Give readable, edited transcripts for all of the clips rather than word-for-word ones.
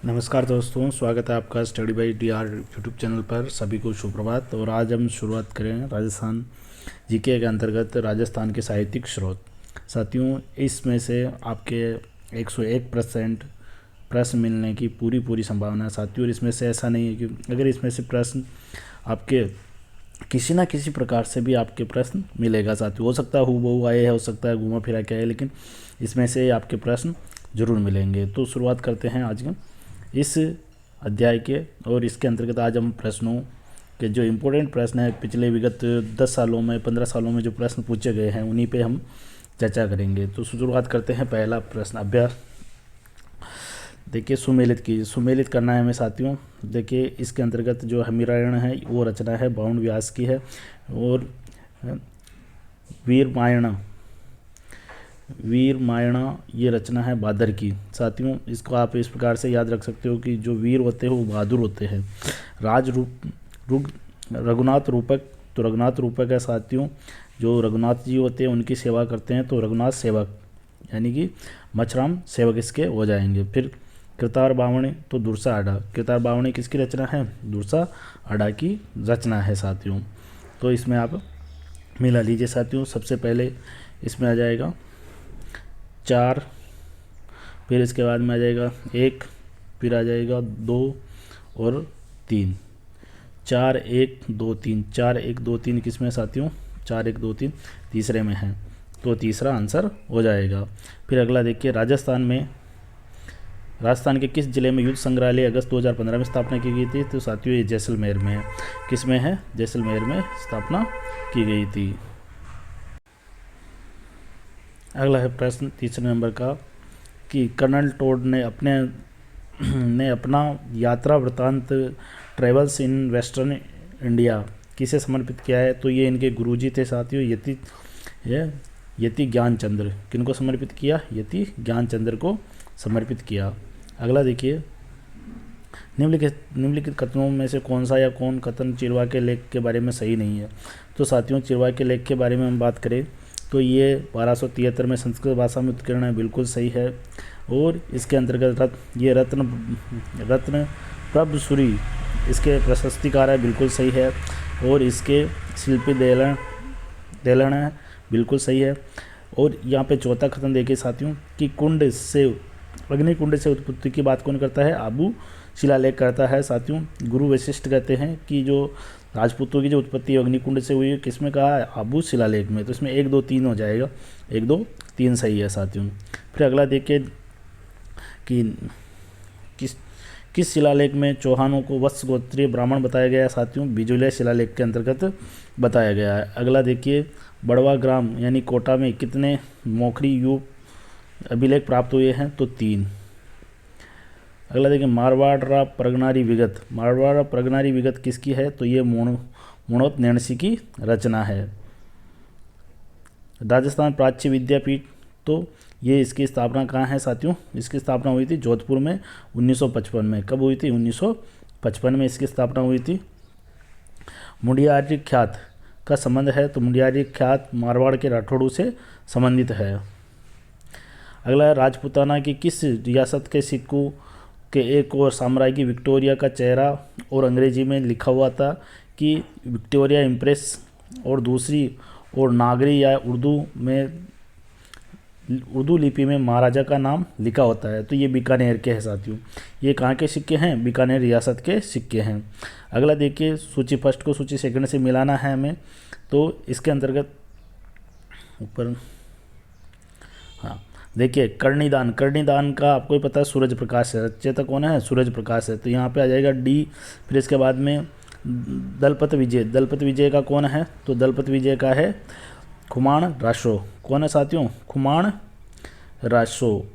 नमस्कार दोस्तों, स्वागत है आपका study by D our YouTube channel पर। सभी को सुप्रभात। और आज हम शुरुआत करें राजस्थान जीके के अंतर्गत राजस्थान के साहित्यिक स्रोत। साथियों, इसमें से आपके 101% प्रश्न मिलने की पूरी संभावना है साथियों। और इसमें से ऐसा नहीं है कि अगर इसमें से प्रश्न आपके किसी ना किसी प्रकार से भी आपके प्रश्न मिलेगा साथियों। हो सकता है हूबहू आए है, हो सकता है घूमा फिरा के आए, लेकिन इसमें से आपके प्रश्न जरूर मिलेंगे। तो शुरुआत करते हैं आज के इस अध्याय के। और इसके अंतर्गत आज हम प्रश्नों के जो इम्पोर्टेंट प्रश्न हैं, पिछले विगत 10 सालों में 15 सालों में जो प्रश्न पूछे गए हैं, उन्हीं पे हम चर्चा करेंगे। तो शुरुआत करते हैं। पहला प्रश्न अभ्यास देखिए, सुमेलित करना है हमें साथियों। देखिए, इसके अंतर्गत जो हमीरायण है वो रचना है बाउंड व्यास की है। और वीर मायणा ये रचना है बादर की। साथियों, इसको आप इस प्रकार से याद रख सकते हो कि जो वीर होते हैं वो बहादुर होते हैं। रघुनाथ रूपक, तो रघुनाथ रूपक है साथियों। जो रघुनाथ जी होते हैं उनकी सेवा करते हैं, तो रघुनाथ सेवक यानी कि मछराम सेवक इसके हो जाएंगे। फिर कृतार बावणी, तो दुर्सा आडा। कृतार बावणी किसकी रचना है? दुर्सा आडा की रचना है साथियों। तो इसमें आप मिला लीजिए साथियों। सबसे पहले इसमें आ जाएगा 4, फिर इसके बाद में आ जाएगा 1, फिर आ जाएगा 2 और 3। 4 1 2 3, 4 1 2 3 किस में साथियों? 4 1 2 3 तीसरे में है, तो तीसरा आंसर हो जाएगा। फिर अगला देखिए, राजस्थान के किस जिले में युद्ध संग्रहालय अगस्त 2015 में स्थापना की गई थी? तो साथियों ये जैसलमेर में है। किस में है? जैसलमेर में स्थापना की गई थी। अगला है प्रश्न तीसरे नंबर का कि कर्नल टोड ने अपना यात्रा वृत्तांत ट्रेवल्स इन वेस्टर्न इंडिया किसे समर्पित किया है? तो ये इनके गुरुजी थे साथियों, यति ज्ञानचंद्र। किनको समर्पित किया? यति ज्ञानचंद्र को समर्पित किया। अगला देखिए, निम्नलिखित कथनों में से कौन सा या कौन कथन चिरवा के लेख के बारे में सही नहीं है? तो साथियों, चिरवा के लेख के बारे में हम बात करें तो ये 1273 में संस्कृत भाषा में उत्कीर्ण है, बिल्कुल सही है। और इसके अंतर्गत ये रत्न प्रभसूरी इसके प्रशस्तिकार है, बिल्कुल सही है। और इसके शिल्पी देलण है, बिल्कुल सही है। और यहाँ पे चौथा कथन देखिए साथियों कि अग्निकुंड से उत्पत्ति की बात कौन करता है? आबू शिलालेख करता है साथियों। गुरु वशिष्ठ कहते हैं कि जो राजपूतों की जो उत्पत्ति अग्निकुंड से हुई है, किसमें कहा है? आबू शिलालेख में। तो इसमें 1 2 3 हो जाएगा, 1 2 3 सही है साथियों। फिर अगला देखिए कि किस शिलालेख में चौहानों को वत्स गोत्रीय ब्राह्मण बताया गया है? साथियों बिजुलिया शिलालेख के अंतर्गत बताया गया है। अगला देखिए, बड़वा ग्राम यानी कोटा में कितने मोखरी युग अभिलेख प्राप्त हुए हैं? तो 3। अगला देखिए, मारवाड़ प्रगनारी विगत किसकी है? तो ये मुणोत नैणसी की रचना है। राजस्थान प्राच्य विद्यापीठ, तो ये इसकी स्थापना कहाँ है साथियों? इसकी स्थापना हुई थी जोधपुर में 1955 में। कब हुई थी? 1955 में इसकी स्थापना हुई थी। मुंडियारी ख्यात का संबंध है, तो मुंडियारी ख्यात मारवाड़ के राठौड़ों से संबंधित है। अगला है, राजपूताना की किस रियासत के सिक्कों के एक और साम्राज्य की विक्टोरिया का चेहरा और अंग्रेजी में लिखा हुआ था कि विक्टोरिया इम्प्रेस, और दूसरी और नागरी या उर्दू लिपि में महाराजा का नाम लिखा होता है? तो ये बीकानेर के हैं साथियों। ये कहाँ के सिक्के हैं? बीकानेर रियासत के सिक्के हैं। अगला देखिए, सूची फर्स्ट को सूची सेकंड से मिलाना है हमें। तो इसके अंतर्गत ऊपर देखिए, कर्णिदान का आपको ही पता है सूरज प्रकाश है। रचयिता कौन है? सूरज प्रकाश है। तो यहाँ पे आ जाएगा डी। फिर इसके बाद में दलपत विजय का कौन है? तो दलपत विजय का है खुमान रासो। कौन है साथियों? खुमान रासो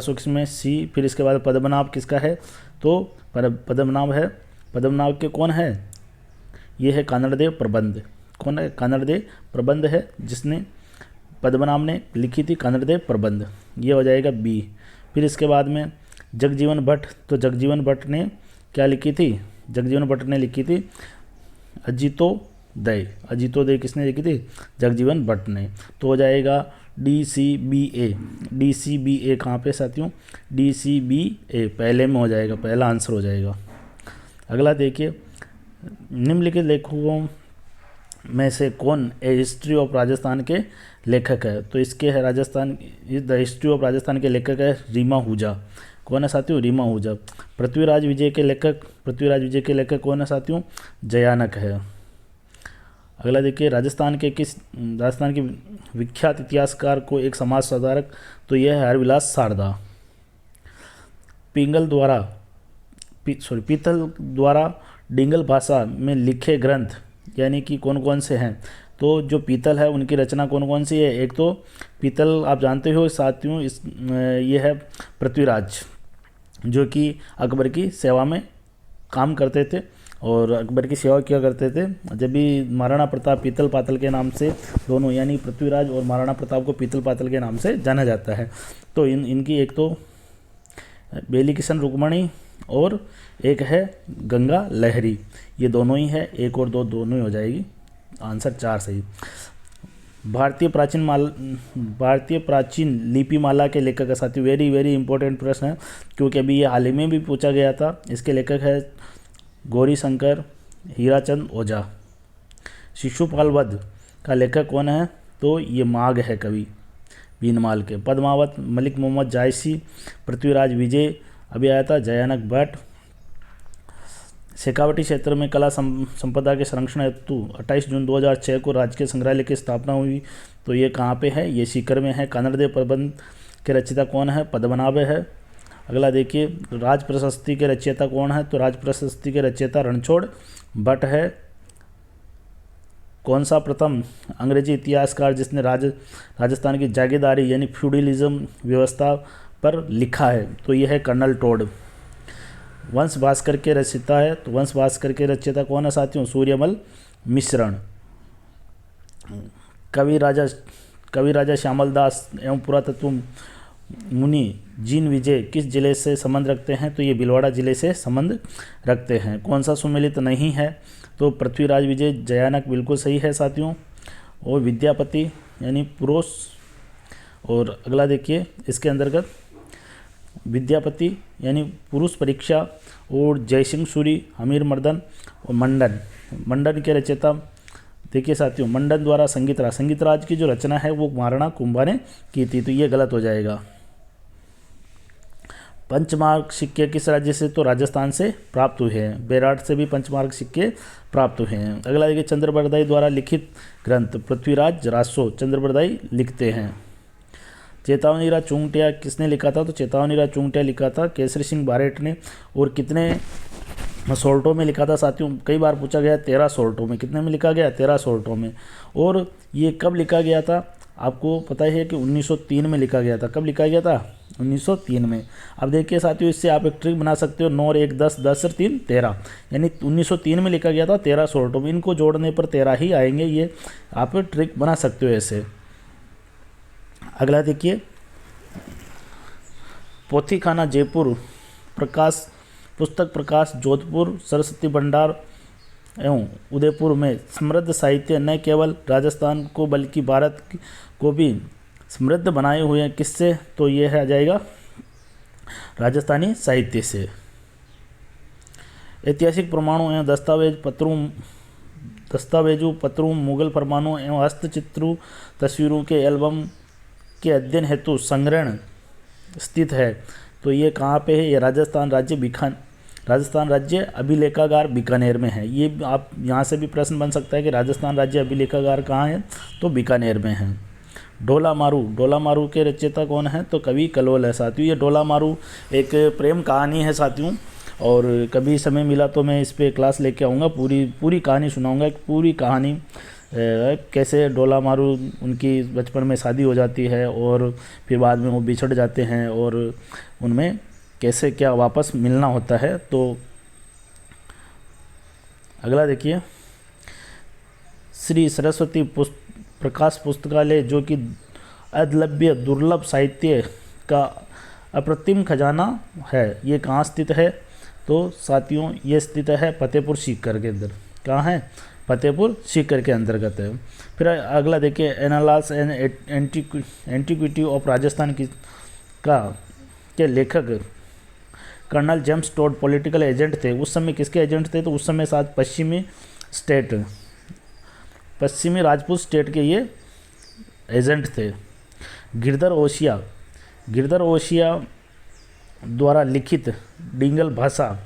किसमें? सी। फिर इसके बाद पद्मनाभ किसका है? तो पद्मनाभ है, पद्मनाभ के कौन है? ये है कानड़देव प्रबंध। कौन है? कानड़देव प्रबंध है, जिसने पद्मनाभ ने लिखी थी कानड़देव प्रबंध। ये हो जाएगा बी। फिर इसके बाद में जगजीवन भट्ट, तो जगजीवन भट्ट ने क्या लिखी थी? जगजीवन भट्ट ने लिखी थी अजितोदय किसने लिखी थी? जगजीवन भट्ट ने। तो हो जाएगा DCBA, DCBA कहाँ पे साथियों, DCBA पहले में हो जाएगा, पहला आंसर हो जाएगा। अगला देखिए, निम्नलिखित लेखकों में से कौन ए हिस्ट्री ऑफ राजस्थान के लेखक है? तो इसके है Rajasthan, the history of Rajasthan के लेखक है रीमा आहूजा। कौन है साथियों? रीमा आहूजा। पृथ्वीराज विजय के लेखक कौन है साथियों? जयानक है। अगला देखिए, राजस्थान के विख्यात इतिहासकार को एक समाज सुधारक, तो यह है हरविलास सारदा। पीतल द्वारा डिंगल भाषा में लिखे ग्रंथ यानी कि कौन कौन से हैं? तो जो पीतल है उनकी रचना कौन कौन सी है? एक तो पीतल आप जानते हो साथियों, ये है पृथ्वीराज, जो कि अकबर की सेवा में काम करते थे और अकबर की सेवा किया करते थे। जब भी महाराणा प्रताप पीतल पातल के नाम से, दोनों यानी पृथ्वीराज और महाराणा प्रताप को पीतल पातल के नाम से जाना जाता है। तो इनकी एक तो बेली किशन रुक्मणी और एक है गंगा लहरी, ये दोनों ही है, एक और दो दोनों ही हो जाएगी, आंसर 4 सही। भारतीय प्राचीन लिपिमाला के लेखक है साथियों, वेरी इंपॉर्टेंट प्रश्न है क्योंकि अभी ये हाल ही में भी पूछा गया था। इसके लेखक है गौरीशंकर हीराचंद ओझा। शिशुपाल वध का लेखक कौन है? तो ये माघ है कवि बीनमाल के। पद्मावत मलिक मोहम्मद जायसी। पृथ्वीराज विजय अभी आया था, जयानक भट्ट। शेखावटी क्षेत्र में कला संपदा के संरक्षण हेतु 28 जून 2006 को राजकीय संग्रहालय की स्थापना हुई, तो ये कहाँ पे है? ये सीकर में है। कन्नड़देव प्रबंध के रचयिता कौन है? पद्मनाभ है। अगला देखिए, राज प्रशस्ति के रचयिता कौन है? तो राज प्रशस्ति के रचयिता रणछोड़ भट्ट है। कौन सा प्रथम अंग्रेजी इतिहासकार जिसने राजस्थान की जागीरदारी यानी फ्यूडलिज्म व्यवस्था पर लिखा है? तो यह है कर्नल टोड। वंश भास्कर के रचयिता है, तो वंश भास्कर के रचयिता कौन है साथियों? सूर्यमल मिश्रण। कवि राजा श्यामल दास एवं पुरातत्व मुनि जीन विजय किस जिले से संबंध रखते हैं? तो ये भीलवाड़ा जिले से संबंध रखते हैं। कौन सा सुमेलित नहीं है? तो पृथ्वीराज विजय, जयानक बिल्कुल सही है साथियों, और विद्यापति यानी पुरुष। और अगला देखिए, इसके अंतर्गत विद्यापति यानी पुरुष परीक्षा और जयसिंह सूरी, हमीर मर्दन और मंडन के रचयिता देखिए साथियों, मंडन द्वारा संगीत राज की जो रचना है वो महाराणा कुंभा ने की थी, तो ये गलत हो जाएगा। पंचमार्क सिक्के किस राज्य से? तो राजस्थान से प्राप्त हुए हैं। बेराट से भी पंचमार्क सिक्के प्राप्त हुए हैं। अगला देखिए, चंद्रबरदाई द्वारा लिखित ग्रंथ पृथ्वीराज रासो चंद्रबरदाई लिखते हैं। चेतावनीराज चुंगटिया किसने लिखा था? तो चेतावनीराज चुंगटिया लिखा था केसरी सिंह बारेट ने। और कितने सोल्टों में लिखा था साथियों? कई बार पूछा गया, 13 सोल्टों में। कितने में लिखा गया? 13 सोल्टों में। और ये कब लिखा गया था? आपको पता है कि 1903 में लिखा गया था। कब लिखा गया था? 1903 में। अब देखिए साथियों, इससे आप एक ट्रिक बना सकते हो, 9 और 1 10, 10 और 3 13, यानी 1903 में लिखा गया था 13 सोल्टों में। इनको जोड़ने पर 13 ही आएंगे, ये आप ट्रिक बना सकते हो ऐसे। अगला देखिए, पोथीखाना जयपुर पुस्तक प्रकाश जोधपुर सरस्वती भंडार एवं उदयपुर में समृद्ध साहित्य न केवल राजस्थान को बल्कि भारत को भी समृद्ध बनाए हुए हैं। किससे? तो ये है आ जाएगा राजस्थानी साहित्य से। ऐतिहासिक प्रमाणों एवं दस्तावेजों पत्रों मुगल फरमानों एवं हस्तचित्रों तस्वीरों के एल्बम के अध्ययन हेतु संग्रहण स्थित है। तो ये कहाँ पे है? ये राजस्थान राज्य अभिलेखागार बीकानेर में है। ये आप यहाँ से भी प्रश्न बन सकता है कि राजस्थान राज्य अभिलेखागार कहाँ है? तो बीकानेर में है। ढोला मारू के रचयिता कौन है? तो कवि कलोल है साथियों। ये ढोला मारू एक प्रेम कहानी है साथियों, और कभी समय मिला तो मैं इस पे क्लास लेके आऊँगा, पूरी कहानी सुनाऊँगा। पूरी कहानी कैसे ढोला मारू उनकी बचपन में शादी हो जाती है और फिर बाद में वो बिछड़ जाते हैं और उनमें कैसे क्या वापस मिलना होता है। तो अगला देखिए, श्री सरस्वती प्रकाश पुस्तकालय जो कि अद्लभ्य दुर्लभ साहित्य का अप्रतिम खजाना है, ये कहाँ स्थित है? तो साथियों ये स्थित है फतेहपुर सीकर के अंदर। कहाँ है? फतेहपुर सीकर के अंतर्गत है। फिर अगला देखिए, annals and antiquity of Rajasthan की का के लेखक colonel James Tod political agent थे। उस समय किसके एजेंट थे? तो उस समय साथ पश्चिमी राजपूत स्टेट के ये एजेंट थे। गिरधर ओशिया द्वारा लिखित डिंगल भाषा,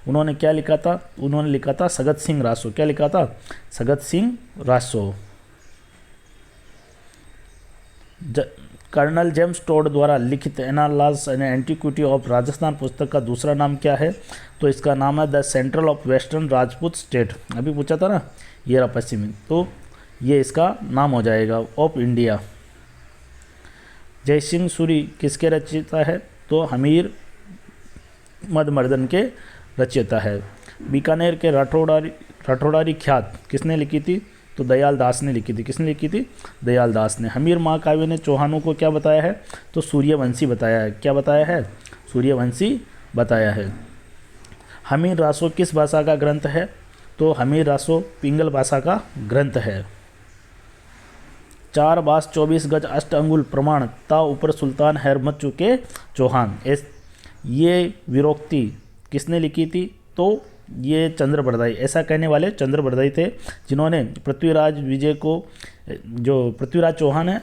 उन्होंने क्या लिखा था? उन्होंने लिखा था सगत सिंह रासो। क्या लिखा था? Sagat Singh Raso. Colonel James Tod द्वारा लिखित annals and antiquity of Rajasthan पुस्तक का दूसरा नाम क्या है? तो इसका नाम है the central of western Rajput state. अभी पूछा था ना, ये रहा पश्चिमी, तो ये इसका नाम हो जाएगा ऑफ इंडिया। जयसिंह सूरी किसके रचयिता है? तो हमीर मदमर्दन के रचयिता है। बीकानेर के राठौड़ारी ख्यात किसने लिखी थी? तो दयाल दास ने लिखी थी। किसने लिखी थी? दयाल दास ने। हमीर महाकाव्य ने चौहानों को क्या बताया है? तो सूर्यवंशी बताया है। क्या बताया है? सूर्यवंशी बताया है। हमीर रासो किस भाषा का ग्रंथ है? तो हमीर रासो पिंगल भाषा का ग्रंथ है। 4 बास 24 गज 8 अंगुल प्रमाण ता ऊपर सुल्तान हैरमत चुके चौहान, ये विरोक्ति किसने लिखी थी? तो ये चंद्र बरदाई, ऐसा कहने वाले चंद्र बरदाई थे, जिन्होंने पृथ्वीराज विजय को, जो पृथ्वीराज चौहान है,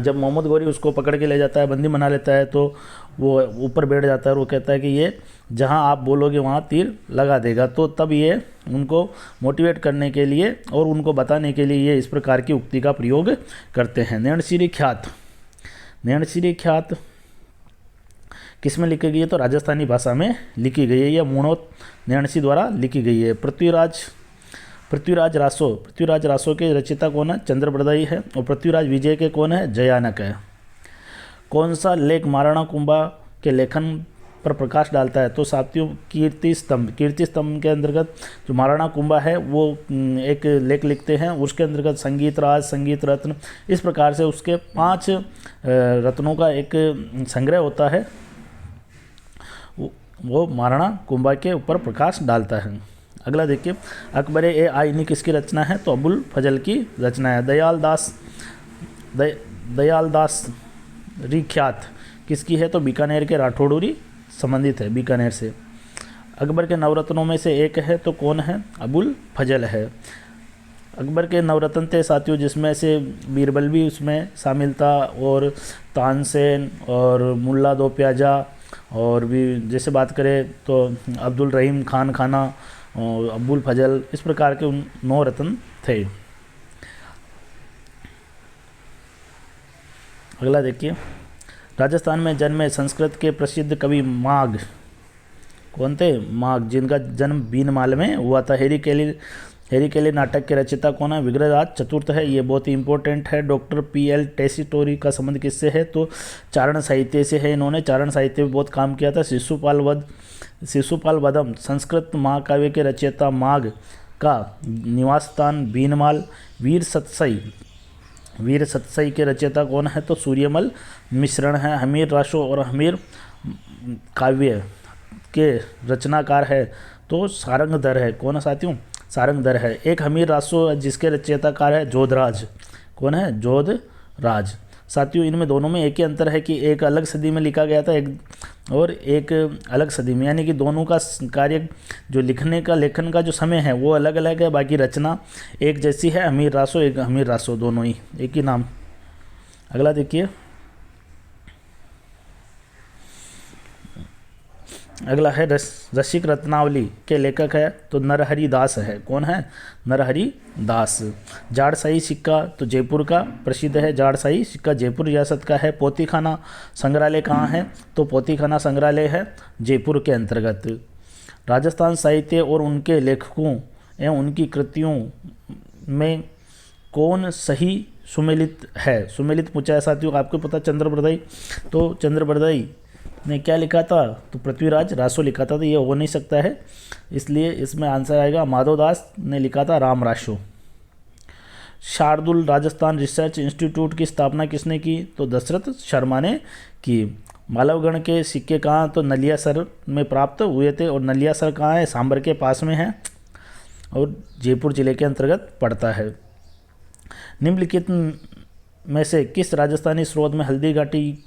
जब मोहम्मद गौरी उसको पकड़ के ले जाता है, बंदी बना लेता है, तो वो ऊपर बैठ जाता है और वो कहता है कि ये जहाँ आप बोलोगे वहाँ तीर लगा देगा। तो तब ये उनको मोटिवेट करने के लिए और उनको बताने के लिए ये इस प्रकार की उक्ति का प्रयोग करते हैं। नैणशिरी ख्यात किस में लिखी गई है? तो राजस्थानी भाषा में लिखी गई है। यह मूणोत नैणसी द्वारा लिखी गई है। पृथ्वीराज रासो के रचयिता कौन है? चंद्र बरदाई है। और पृथ्वीराज विजय के कौन है? जयानक है। कौन सा लेख महाराणा कुंभा के लेखन पर प्रकाश डालता है? तो साथियों कीर्ति स्तंभ के अंतर्गत जो महाराणा कुंभा है वो एक लेख लिखते हैं। उसके अंतर्गत संगीत राज, संगीत रत्न, इस प्रकार से उसके 5 रत्नों का एक संग्रह होता है, वो महाराणा कुंभा के ऊपर प्रकाश डालता है। अगला देखिए, अकबर ए आईनी किसकी रचना है? तो अबुल फजल की रचना है। दयाल दास रिख्यात किसकी है? तो बीकानेर के राठौड़ूरी संबंधित है, बीकानेर से। अकबर के नवरत्नों में से एक है, तो कौन है? अबुल फजल है। अकबर के नवरत्न थे साथियों, जिसमें से बीरबल भी उसमें शामिल था, और तानसेन और मुल्ला दो प्याजा, और भी जैसे बात करें तो अब्दुल रहीम खान खाना और अबुल फजल, इस प्रकार के 9 रत्न थे। अगला देखिए, राजस्थान में जन्मे संस्कृत के प्रसिद्ध कवि माघ कौन थे? माघ, जिनका जन्म बीनमाल में हुआ था। हेरी केली नाटक के रचयिता कौन है? विग्रहराज चतुर्थ है। ये बहुत ही इंपॉर्टेंट है। डॉक्टर PL टेसीटोरी का संबंध किससे है? तो चारण साहित्य से है। इन्होंने चारण साहित्य में बहुत काम किया था। शिशुपाल वधम संस्कृत महाकाव्य के रचयिता माघ का निवास स्थान बीनमाल। वीर सतसई के रचयिता कौन है? तो सूर्यमल मिश्रण है। हमीर रासो और हमीर काव्य के रचनाकार है तो सारंगधर है। कौन है साथियों? सारंगधर है। एक हमीर रासो जिसके रचयिताकार है जोधराज। कौन है? जोधराज। साथियों इनमें दोनों में एक ही अंतर है कि एक अलग सदी में लिखा गया था एक अलग सदी में, यानी कि दोनों का कार्य जो लेखन का जो समय है वो अलग अलग है, बाकी रचना एक जैसी है। हमीर रासो एक हमीर रासो, दोनों ही एक ही नाम। अगला देखिए, अगला है रसिक रत्नावली के लेखक है तो नरहरि दास है। कौन है? नरहरि दास। जाड़साई सिक्का तो जयपुर का प्रसिद्ध है। जाड़साई सिक्का जयपुर रियासत का है। पोथीखाना संग्रहालय कहाँ है? तो पोथीखाना संग्रहालय है जयपुर के अंतर्गत। राजस्थान साहित्य और उनके लेखकों एवं उनकी कृतियों में कौन सही सुमेलित है? सुमेलित पूछा है साथियों, आपको पता चंद्र बरदाई। तो चंद्र बरदाई ने क्या लिखा था? तो पृथ्वीराज रासो लिखा था, तो ये हो नहीं सकता है, इसलिए इसमें आंसर आएगा माधवदास ने लिखा था राम रासो। शार्दुल राजस्थान रिसर्च इंस्टीट्यूट की स्थापना किसने की? तो दशरथ शर्मा ने की। मालवगढ़ के सिक्के कहाँ? तो नलियासर में प्राप्त हुए थे, और नलियासर कहाँ है? सांबर के पास में है। और जयपुर जिले के अंतर्गत पड़ता है। निम्नलिखित में से किस राजस्थानी स्रोत में हल्दी घाटी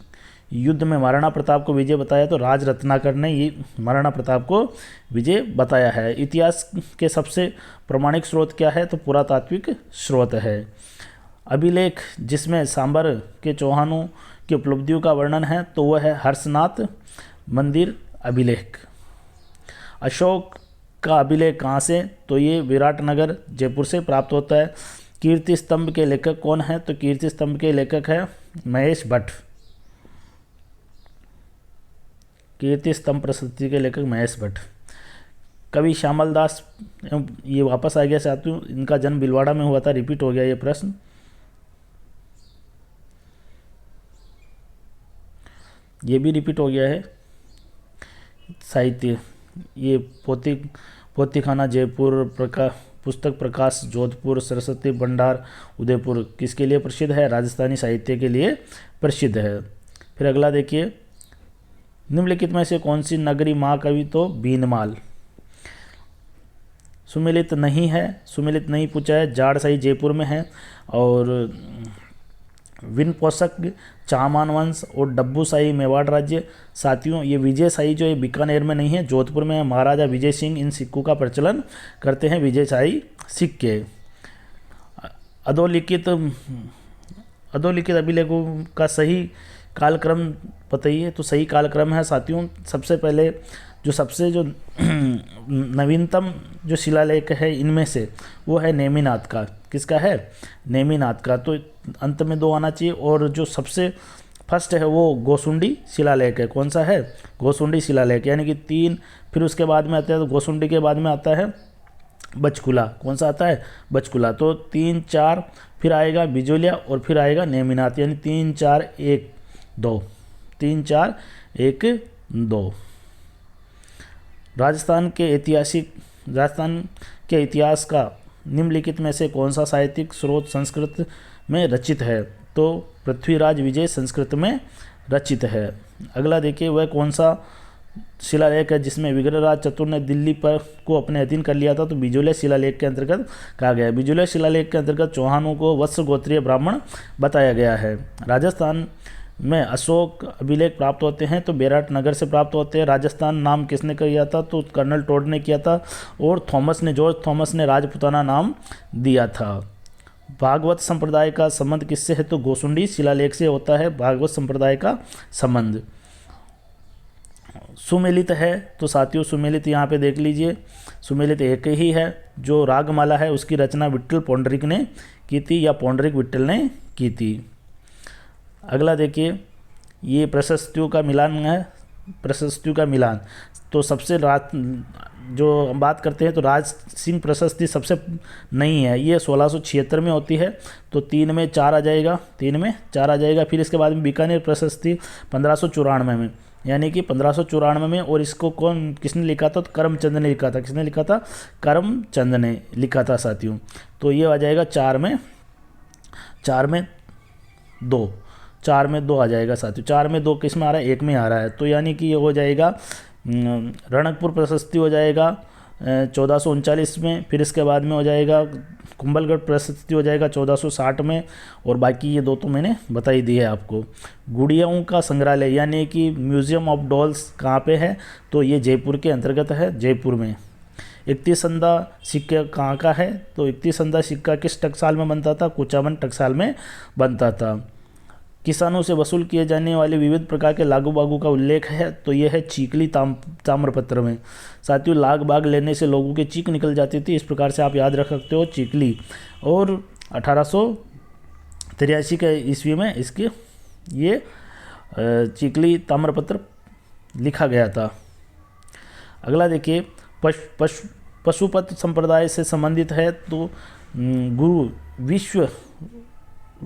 युद्ध में महाराणा प्रताप को विजय बताया? तो राज रत्नाकर ने ये महाराणा प्रताप को विजय बताया है। इतिहास के सबसे प्रमाणिक स्रोत क्या है? तो पुरातात्विक स्रोत है। अभिलेख जिसमें सांबर के चौहानों की उपलब्धियों का वर्णन है तो वह है हर्षनाथ मंदिर अभिलेख। अशोक का अभिलेख कहाँ से? तो ये विराटनगर जयपुर से प्राप्त होता है। कीर्ति स्तंभ के लेखक कौन है? तो कीर्ति स्तंभ के लेखक है महेश भट्ट। कीर्ति स्तंभ प्रशस्ति के लेखक महेश भट्ट। कवि श्यामल दास, ये वापस आ गया साथियों, इनका जन्म भिलवाड़ा में हुआ था, रिपीट हो गया ये प्रश्न। ये भी रिपीट हो गया है। साहित्य, ये पोथीखाना जयपुर, पुस्तक प्रकाश जोधपुर, सरस्वती भंडार उदयपुर किसके लिए प्रसिद्ध है? राजस्थानी साहित्य के लिए प्रसिद्ध है। फिर अगला देखिए, निम्नलिखित में से कौन सी नगरी महाकवि? तो बीनमाल। सुमेलित नहीं है, सुमेलित नहीं पूछा है। जाड़साई जयपुर में है और विनपोषक चामान वंश और डब्बूसाई मेवाड़ राज्य। साथियों ये विजयशाही जो है बीकानेर में नहीं है, जोधपुर में है। महाराजा विजय सिंह इन सिक्कों का प्रचलन करते हैं, विजयशाही सिक्के। अधोलिखित अभिलेखों का सही कालक्रम बताइए। तो सही कालक्रम है साथियों, सबसे पहले जो नवीनतम जो शिलालेख है इनमें से वो है नेमिनाथ का। किसका है? नेमिनाथ का। तो अंत में 2 आना चाहिए। और जो सबसे फर्स्ट है वो गोसुंडी शिलालेख है। कौन सा है? गोसुंडी शिलालेख, यानी कि 3, फिर उसके बाद में आता है, तो गोसुंडी के बाद में आता है बचकुला। कौन सा आता है? बचकुला। तो 3, 4 फिर आएगा बिजोलिया और फिर आएगा नेमिनाथ, यानी 3, 4, 1, 2, 3, 4, 1, 2। राजस्थान के इतिहास का निम्नलिखित में से कौन सा साहित्यिक स्रोत संस्कृत में रचित है? तो पृथ्वीराज विजय संस्कृत में रचित है। अगला देखिए, वह कौन सा शिलालेख है जिसमें विग्रहराज चतुर ने दिल्ली पर को अपने अधीन कर लिया था? तो बिजोलिया शिलालेख के अंतर्गत कहा गया है। बिजोलिया शिलालेख के अंतर्गत चौहानों को वत्स गोत्रीय ब्राह्मण बताया गया है। राजस्थान में अशोक अभिलेख प्राप्त होते हैं तो बेराटनगर से प्राप्त होते हैं। राजस्थान नाम किसने किया था? तो कर्नल टोड ने किया था और जॉर्ज थॉमस ने राजपुताना नाम दिया था। भागवत संप्रदाय का संबंध किससे है? तो गोसुंडी शिलालेख से होता है भागवत संप्रदाय का संबंध। सुमेलित है तो साथियों सुमेलित यहाँ पे देख लीजिए, सुमेलित एक ही है। जो रागमाला है उसकी रचना विट्ठल पौंडरिक ने की थी या पौंडरिक विट्ठल ने की थी। अगला देखिए, ये प्रशस्तियों का मिलान है। प्रशस्तियों का मिलान तो सबसे जो हम बात करते हैं तो राज सिंह प्रशस्ति सबसे नहीं है, ये 1676 में होती है। तो 3 में 4 आ जाएगा, 3 में 4 आ जाएगा। फिर इसके बाद में बीकानेर प्रशस्ति 1594 में, यानी कि 1594 में। और इसको किसने लिखा था? तो करमचंद ने लिखा था। किसने लिखा था? करमचंद ने लिखा था साथियों। तो ये आ जाएगा 4 में 2, 4 में 2 आ जाएगा साथियों। 4 में 2 किस में आ रहा है? 1 में आ रहा है। तो यानी कि ये हो जाएगा रणकपुर प्रशस्ति हो जाएगा 1439 में। फिर इसके बाद में हो जाएगा कुंभलगढ़ प्रशस्ति हो जाएगा 1460 में। और बाकी ये 2 तो मैंने बता ही दी है आपको। गुड़ियाओं का संग्रहालय यानी कि म्यूजियम ऑफ डॉल्स कहाँ पे है? तो ये जयपुर के अंतर्गत है, जयपुर में। इक्तिसंदा सिक्का कहाँ का है? तो इक्तिसंदा सिक्का किस टकसाल में बनता था? कुचामन टकसाल में बनता था। किसानों से वसूल किए जाने वाले विविध प्रकार के लागू बागू का उल्लेख है तो यह है चीकली ताम्रपत्र में। साथियों लाग बाग लेने से लोगों की चीख निकल जाती थी, इस प्रकार से आप याद रख सकते हो चीकली। और 1883 के ईस्वी में इसके ये चीकली ताम्रपत्र लिखा गया था। अगला देखिए, पशुपत संप्रदाय से संबंधित है तो गुरु विश्व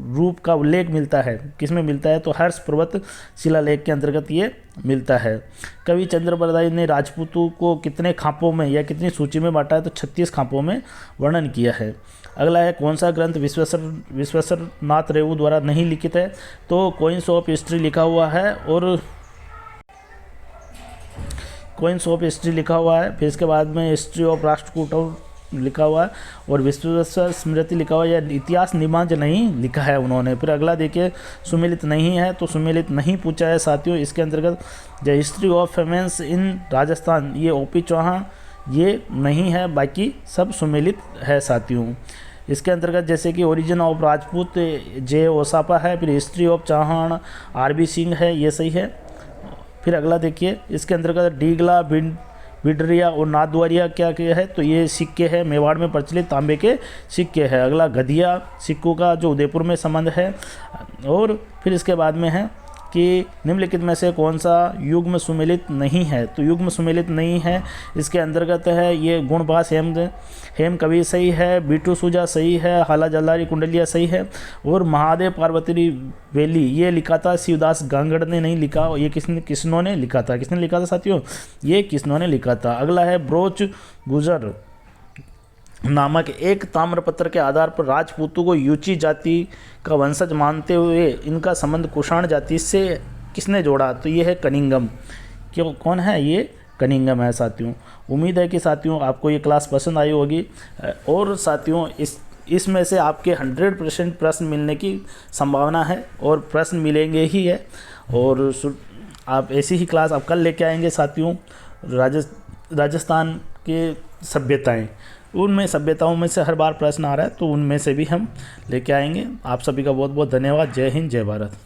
रूप का उल्लेख मिलता है। किसमें मिलता है? तो हर्ष पर्वत शिलालेख के अंतर्गत ये मिलता है। कवि चंद्रबरदाई ने राजपूतों को कितने खापों में या कितनी सूची में बांटा है? तो 36 खापों में वर्णन किया है। अगला है, कौन सा ग्रंथ विश्वेश्वर नाथ रेवू द्वारा नहीं लिखित है? तो कोइंस ऑफ हिस्ट्री लिखा हुआ है और कोइंस ऑफ हिस्ट्री लिखा हुआ है। फिर इसके बाद में हिस्ट्री ऑफ राष्ट्रकूटों लिखा हुआ है और विश्वेश्वर स्मृति लिखा हुआ है, या इतिहास निबंध नहीं लिखा है उन्होंने। फिर अगला देखिए, सुमेलित नहीं है, तो सुमेलित नहीं पूछा है साथियों। इसके अंतर्गत द हिस्ट्री ऑफ फेमेंस इन राजस्थान, ये ओपी चौहान, ये नहीं है, बाकी सब सुमेलित है साथियों। इसके अंतर्गत जैसे कि ओरिजिन ऑफ राजपूत जे ओसापा है, फिर history of Chauhan R B Singh है, ये सही है। फिर अगला देखिए, इसके अंतर्गत डीगला बिडरिया और नाथद्वारिया क्या है, तो ये सिक्के हैं, मेवाड़ में प्रचलित तांबे के सिक्के हैं। अगला गधिया सिक्कों का जो उदयपुर में संबंध है। और फिर इसके बाद में है कि निम्नलिखित में से कौन सा युग्म सुमेलित नहीं है, तो युग्म सुमेलित नहीं है इसके अंतर्गत है ये गुणभास हेम कवि सही है, बीटू सुजा सही है, हाला जलारी कुंडलिया सही है, और महादेव पार्वती वेली ये लिखा था शिवदास गांगड़ ने नहीं लिखा, ये किसनों ने लिखा था, किसने लिखा था साथियों, ये किसनों ने लिखा था। अगला है ब्रोच गुजर नामक एक ताम्रपत्र के आधार पर राजपूतों को यूची जाति का वंशज मानते हुए इनका संबंध कुषाण जाति से किसने जोड़ा, तो ये है कनिंगम। क्यों, कौन है ये, कनिंगम है साथियों। उम्मीद है कि साथियों आपको ये क्लास पसंद आई होगी, और साथियों इसमें से आपके 100% प्रश्न मिलने की संभावना है, और प्रश्न मिलेंगे ही है, और आप ऐसी ही क्लास आप कल लेके आएंगे साथियों। राजस्थान के सभ्यताएं, उनमें सभ्यताओं में से हर बार प्रश्न आ रहा है, तो उनमें से भी हम लेके आएंगे। आप सभी का बहुत बहुत धन्यवाद। जय हिंद, जय भारत।